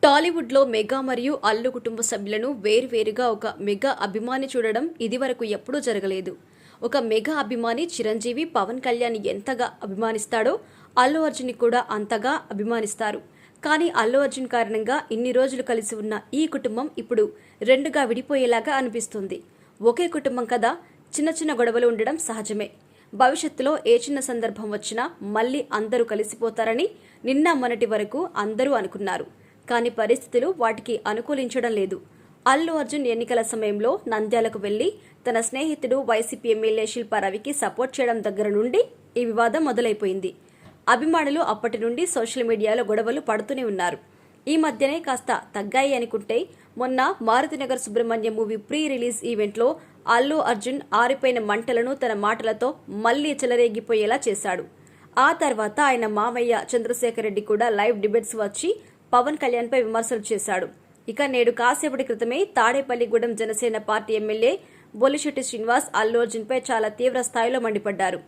టాలీవుడ్లో మెగా మరియు అల్లు కుటుంబ సభ్యులను వేరువేరుగా ఒక మెగా అభిమాని చూడడం ఇదివరకు ఎప్పుడూ జరగలేదు. ఒక మెగా అభిమాని చిరంజీవి, పవన్ కళ్యాణ్ ఎంతగా అభిమానిస్తాడో అల్లు అర్జున్ కూడా అంతగా అభిమానిస్తారు. కానీ అల్లు అర్జున్ కారణంగా ఇన్ని రోజులు కలిసి ఉన్న ఈ కుటుంబం ఇప్పుడు రెండుగా విడిపోయేలాగా అనిపిస్తుంది. ఒకే కుటుంబం కదా, చిన్న చిన్న గొడవలు ఉండడం సహజమే. భవిష్యత్తులో ఏ చిన్న సందర్భం వచ్చినా మళ్లీ అందరూ కలిసిపోతారని నిన్న మొన్నటి వరకు అందరూ అనుకున్నారు. కానీ పరిస్థితులు వాటికి అనుకూలించడం లేదు. అల్లు అర్జున్ ఎన్నికల సమయంలో నంద్యాలకు వెళ్లి తన స్నేహితుడు వైసీపీ ఎమ్మెల్యే శిల్పా రవికి సపోర్ట్ చేయడం దగ్గర నుండి ఈ వివాదం మొదలైపోయింది. అభిమానులు అప్పటి నుండి సోషల్ మీడియాలో గొడవలు పడుతూనే ఉన్నారు. ఈ మధ్యనే కాస్త తగ్గాయి అనుకుంటే మొన్న Maruthi Nagar Subrahmanyam movie pre release ఈవెంట్లో అల్లు అర్జున్ ఆరిపోయిన మంటలను తన మాటలతో మళ్లీ చెలరేగిపోయేలా చేశాడు. ఆ తర్వాత ఆయన మామయ్య చంద్రశేఖర్ రెడ్డి కూడా లైవ్ డిబేట్స్ వచ్చి పవన్ కళ్యాణ్ పై విమర్శలు చేశాడు. ఇక నేడు కాసేపటి క్రితమే తాడేపల్లిగూడెం జనసేన పార్టీ ఎమ్మెల్యే బొలిశెట్టి శ్రీనివాస్ అల్లు అర్జున్ పై చాలా తీవ్ర స్థాయిలో మండిపడ్డారు.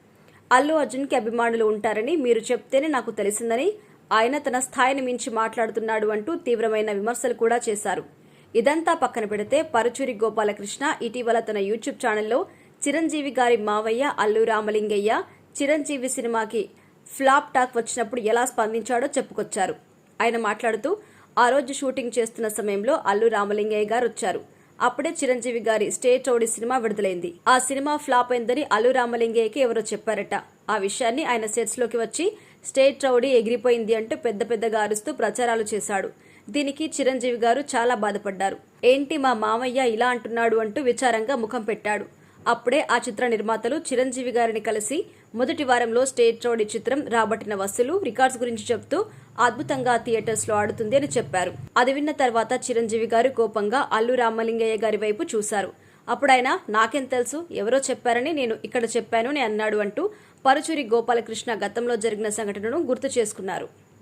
అల్లు అర్జున్ కి అభిమానులు ఉంటారని మీరు చెప్తేనే నాకు తెలిసిందని, ఆయన తన స్థాయిని మించి మాట్లాడుతున్నాడు అంటూ తీవ్రమైన విమర్శలు కూడా చేశారు. ఇదంతా పక్కన పెడితే పరుచూరి గోపాలకృష్ణ ఇటీవల తన యూట్యూబ్ ఛానల్లో చిరంజీవి గారి మావయ్య అల్లు రామలింగయ్య చిరంజీవి సినిమాకి ఫ్లాప్ టాక్ వచ్చినప్పుడు ఎలా స్పందించాడో చెప్పుకొచ్చారు. ఆయన మాట్లాడుతూ, ఆ రోజు షూటింగ్ చేస్తున్న సమయంలో అల్లు రామలింగయ్య గారు వచ్చారు. అప్పుడే చిరంజీవి గారి స్టేట్ రౌడీ సినిమా విడుదలైంది. ఆ సినిమా ఫ్లాప్ అయిందని అల్లు రామలింగయ్యకి ఎవరో చెప్పారట. ఆ విషయాన్ని ఆయన సెట్స్ లోకి వచ్చి స్టేట్ రౌడీ ఎగిరిపోయింది అంటూ పెద్ద పెద్దగా అరుస్తూ ప్రచారాలు చేశాడు. దీనికి చిరంజీవి గారు చాలా బాధపడ్డారు. ఏంటి మా మామయ్య ఇలా అంటున్నాడు అంటూ విచారంగా ముఖం పెట్టాడు. అప్పుడే ఆ చిత్ర నిర్మాతలు చిరంజీవి గారిని కలిసి మొదటి వారంలో స్టేట్ రౌడీ చిత్రం రాబట్టిన వసూలు రికార్డ్స్ గురించి చెప్తూ అద్భుతంగా థియేటర్స్ లో ఆడుతుంది అని చెప్పారు. అది విన్న తర్వాత చిరంజీవి గారు కోపంగా అల్లు రామలింగయ్య గారి వైపు చూశారు. అప్పుడు ఆయన నాకేం తెలుసు, ఎవరో చెప్పారని నేను ఇక్కడ చెప్పాను అని అన్నాడు అంటూ పరుచూరి గోపాలకృష్ణ గతంలో జరిగిన సంఘటనను గుర్తు చేసుకున్నారు.